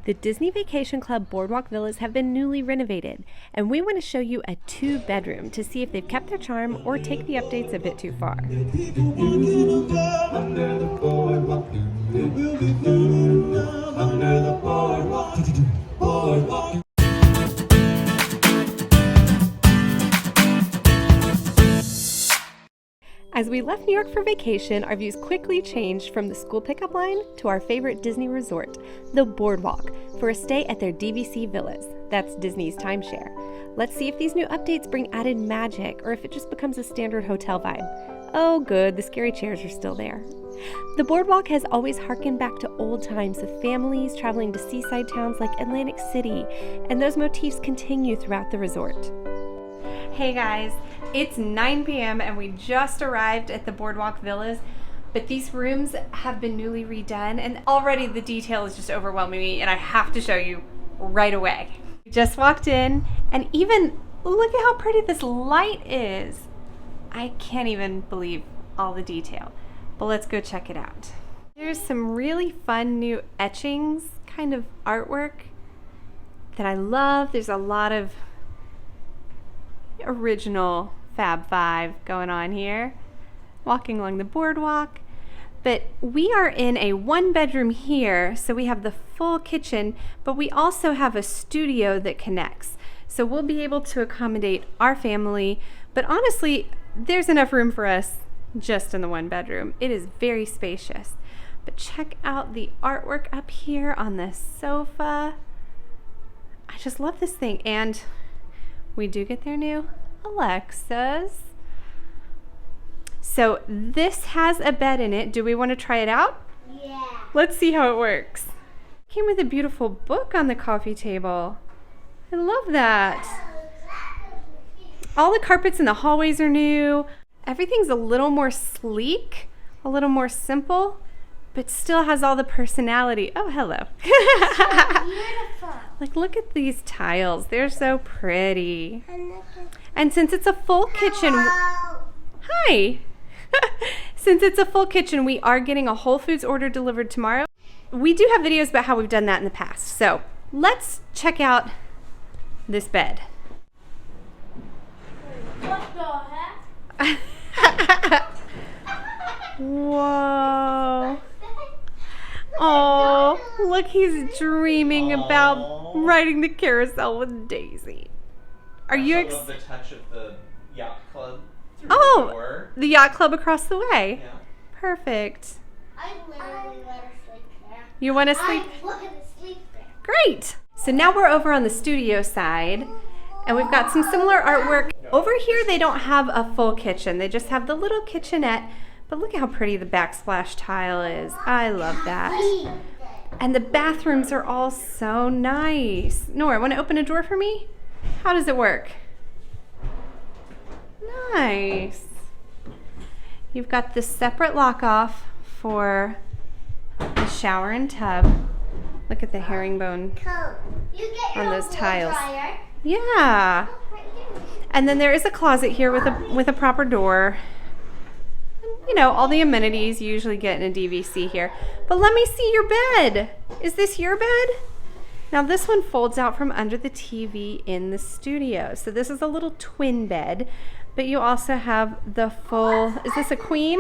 The Disney Vacation Club Boardwalk Villas have been newly renovated, and we want to show you a 2-bedroom to see if they've kept their charm or take the updates a bit too far. As we left New York for vacation, our views quickly changed from the school pickup line to our favorite Disney resort, the Boardwalk, for a stay at their DVC villas. That's Disney's timeshare. Let's see if these new updates bring added magic or if it just becomes a standard hotel vibe. Oh good, the scary chairs are still there. The Boardwalk has always harkened back to old times of families traveling to seaside towns like Atlantic City, and those motifs continue throughout the resort. Hey guys, it's 9 p.m. and we just arrived at the Boardwalk Villas, but these rooms have been newly redone and already the detail is just overwhelming me and I have to show you right away. We just walked in and even look at how pretty this light is. I can't even believe all the detail, but let's go check it out. There's some really fun new etchings, kind of artwork that I love. There's a lot of original Fab Five going on here, walking along the boardwalk. But we are in a 1-bedroom here, so we have the full kitchen, but we also have a studio that connects. So we'll be able to accommodate our family, but honestly, there's enough room for us just in the 1-bedroom. It is very spacious. But check out the artwork up here on the sofa. I just love this thing. And we do get their new Alexas. So this has a bed in it. Do we want to try it out? Yeah. Let's see how it works. Came with a beautiful book on the coffee table. I love that. All the carpets in the hallways are new. Everything's a little more sleek, a little more simple, but still has all the personality. Oh, hello. So beautiful. Like, look at these tiles. They're so pretty. And since it's a full kitchen, hi. Since it's a full kitchen, we are getting a Whole Foods order delivered tomorrow. We do have videos about how we've done that in the past. So let's check out this bed. What the heck? Whoa. Oh, look, he's dreaming about riding the carousel with Daisy. Are you I love the touch of the yacht club through the door. The yacht club across the way. Yeah. Perfect. I literally want to sleep there. You want to sleep? I want to sleep there. Great. So now we're over on the studio side, and we've got some similar artwork. Over here, they don't have a full kitchen. They just have the little kitchenette. But look at how pretty the backsplash tile is. I love that. And the bathrooms are all so nice. Nora, want to open a door for me? How does it work? Nice. You've got the separate lock off for the shower and tub. Look at the herringbone Cool. You get your on those own tiles. dryer. Yeah. Oh, right here. And then there is a closet here with a proper door. You know, all the amenities you usually get in a DVC here. But let me see your bed. Is this your bed? Now this one folds out from under the TV in the studio. So this is a little twin bed, but you also have the full, is this a queen?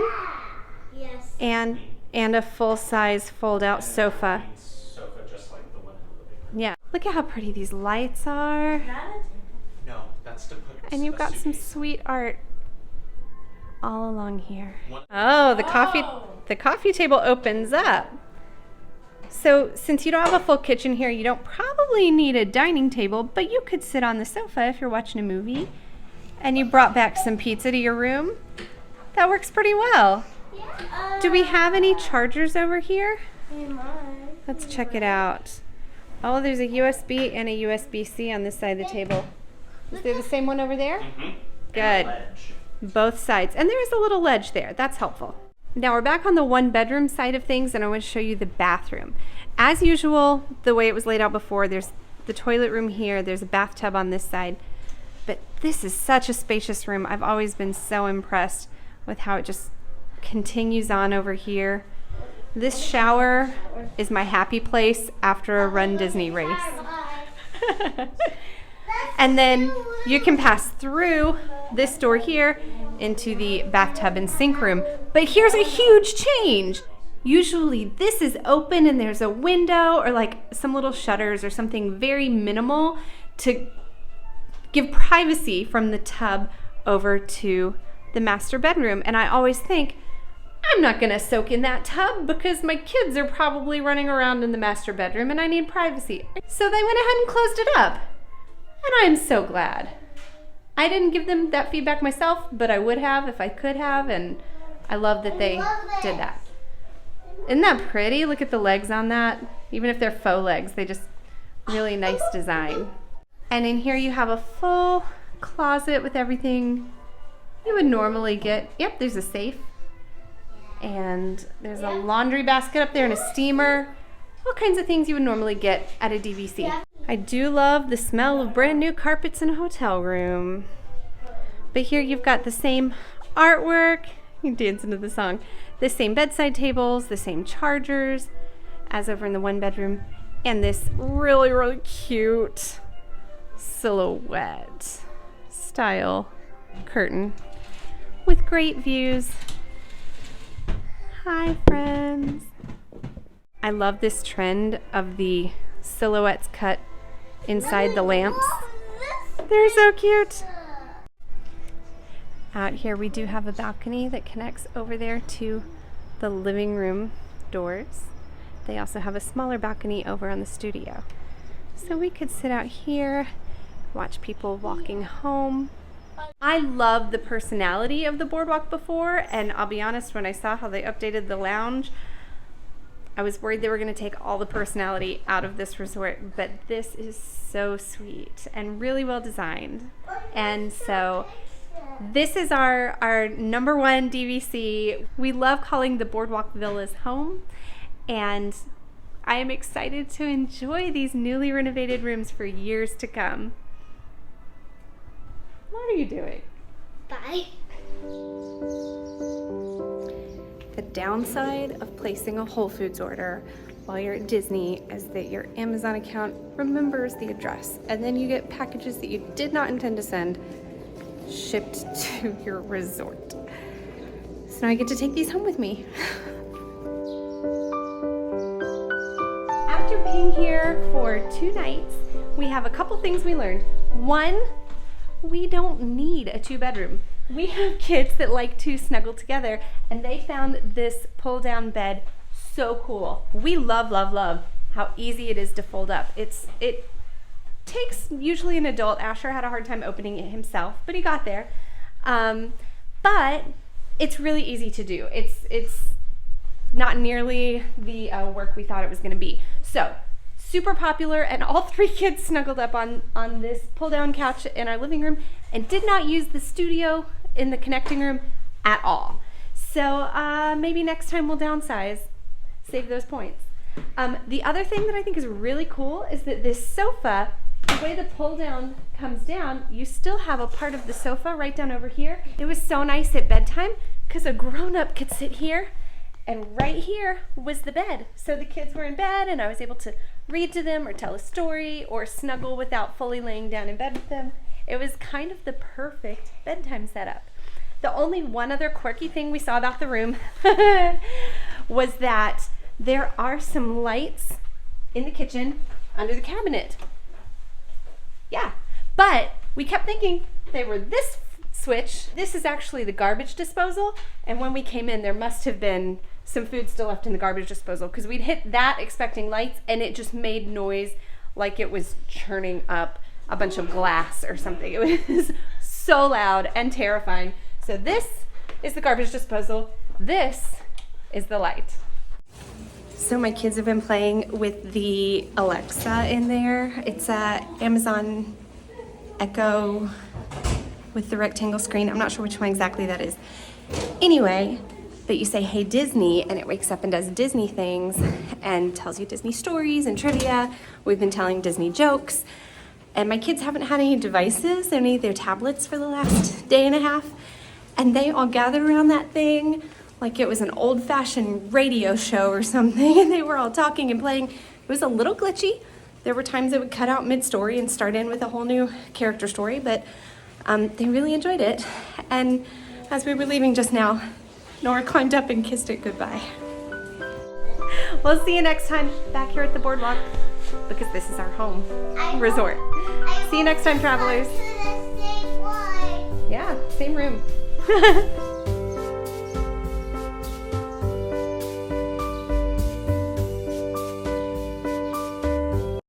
Yes. And a full-size fold-out sofa. Sofa just like the one in the living room. Yeah. Look at how pretty these lights are. No, that's to put And you've a got some suitcase. sweet art all along here. One- Oh, the coffee table opens up. So since you don't have a full kitchen here, you don't probably need a dining table, but you could sit on the sofa if you're watching a movie and you brought back some pizza to your room. That works pretty well. Yeah. Do we have any chargers over here? Mine. Let's check it out. Oh, there's a USB and a USB-C on this side of the table. Is there the same one over there? Mhm. Good. And a ledge. Both sides. And there is a little ledge there. That's helpful. Now we're back on the 1-bedroom side of things, and I want to show you the bathroom. As usual, the way it was laid out before, there's the toilet room here, there's a bathtub on this side. But this is such a spacious room. I've always been so impressed with how it just continues on over here. This shower is my happy place after a Run Disney race. And then you can pass through this door here into the bathtub and sink room. But here's a huge change. Usually this is open and there's a window or like some little shutters or something very minimal to give privacy from the tub over to the master bedroom. And I always think, I'm not gonna soak in that tub because my kids are probably running around in the master bedroom and I need privacy. So they went ahead and closed it up. And I'm so glad. I didn't give them that feedback myself, but I would have if I could have, and I love that they did that. Isn't that pretty? Look at the legs on that. Even if they're faux legs, they just really nice design. And in here you have a full closet with everything you would normally get. Yep, there's a safe. And there's a laundry basket up there and a steamer. All kinds of things you would normally get at a DVC. I do love the smell of brand new carpets in a hotel room. But here you've got the same artwork. You can dance into the song. The same bedside tables, the same chargers as over in the one bedroom. And this really, really cute silhouette style curtain with great views. Hi, friends. I love this trend of the silhouettes cut inside the lamps. They're so cute. Out here we do have a balcony that connects over there to the living room doors. They also have a smaller balcony over on the studio. So we could sit out here, watch people walking home. I love the personality of the Boardwalk before, and I'll be honest, when I saw how they updated the lounge, I was worried they were going to take all the personality out of this resort, but this is so sweet and really well designed. And so this is our number one DVC. We love calling the Boardwalk Villas home, and I am excited to enjoy these newly renovated rooms for years to come. What are you doing? Bye. The downside of placing a Whole Foods order while you're at Disney is that your Amazon account remembers the address, and then you get packages that you did not intend to send shipped to your resort. So now I get to take these home with me. After being here for 2 nights, we have a couple things we learned. One, we don't need a 2-bedroom. We have kids that like to snuggle together, and they found this pull-down bed so cool. We love, love, love how easy it is to fold up. It takes usually an adult. Asher had a hard time opening it himself, but he got there. But it's really easy to do. It's not nearly the work we thought it was going to be. So super popular, and all 3 kids snuggled up on this pull-down couch in our living room and did not use the studio in the connecting room at all. So maybe next time we'll downsize, save those points. The other thing that I think is really cool is that this sofa, the way the pull down comes down, you still have a part of the sofa right down over here. It was so nice at bedtime because a grown-up could sit here, and right here was the bed. So the kids were in bed and I was able to read to them or tell a story or snuggle without fully laying down in bed with them. It was kind of the perfect bedtime setup. The only one other quirky thing we saw about the room was that there are some lights in the kitchen under the cabinet. Yeah, but we kept thinking they were this switch. This is actually the garbage disposal, and when we came in there must have been some food still left in the garbage disposal because we'd hit that expecting lights and it just made noise like it was churning up a bunch of glass or something. It was so loud and terrifying. So this is the garbage disposal. This is the light. So my kids have been playing with the Alexa in there. It's a Amazon Echo with the rectangle screen. I'm not sure which one exactly that is. Anyway, but you say, "Hey Disney," and it wakes up and does Disney things and tells you Disney stories and trivia. We've been telling Disney jokes. And my kids haven't had any devices, any of their tablets for the last day and a half. And they all gathered around that thing like it was an old-fashioned radio show or something, and they were all talking and playing. It was a little glitchy. There were times it would cut out mid-story and start in with a whole new character story, but they really enjoyed it. And as we were leaving just now, Nora climbed up and kissed it goodbye. We'll see you next time back here at the Boardwalk, because this is our home resort. See you next time, travelers. To the same one. Yeah, same room.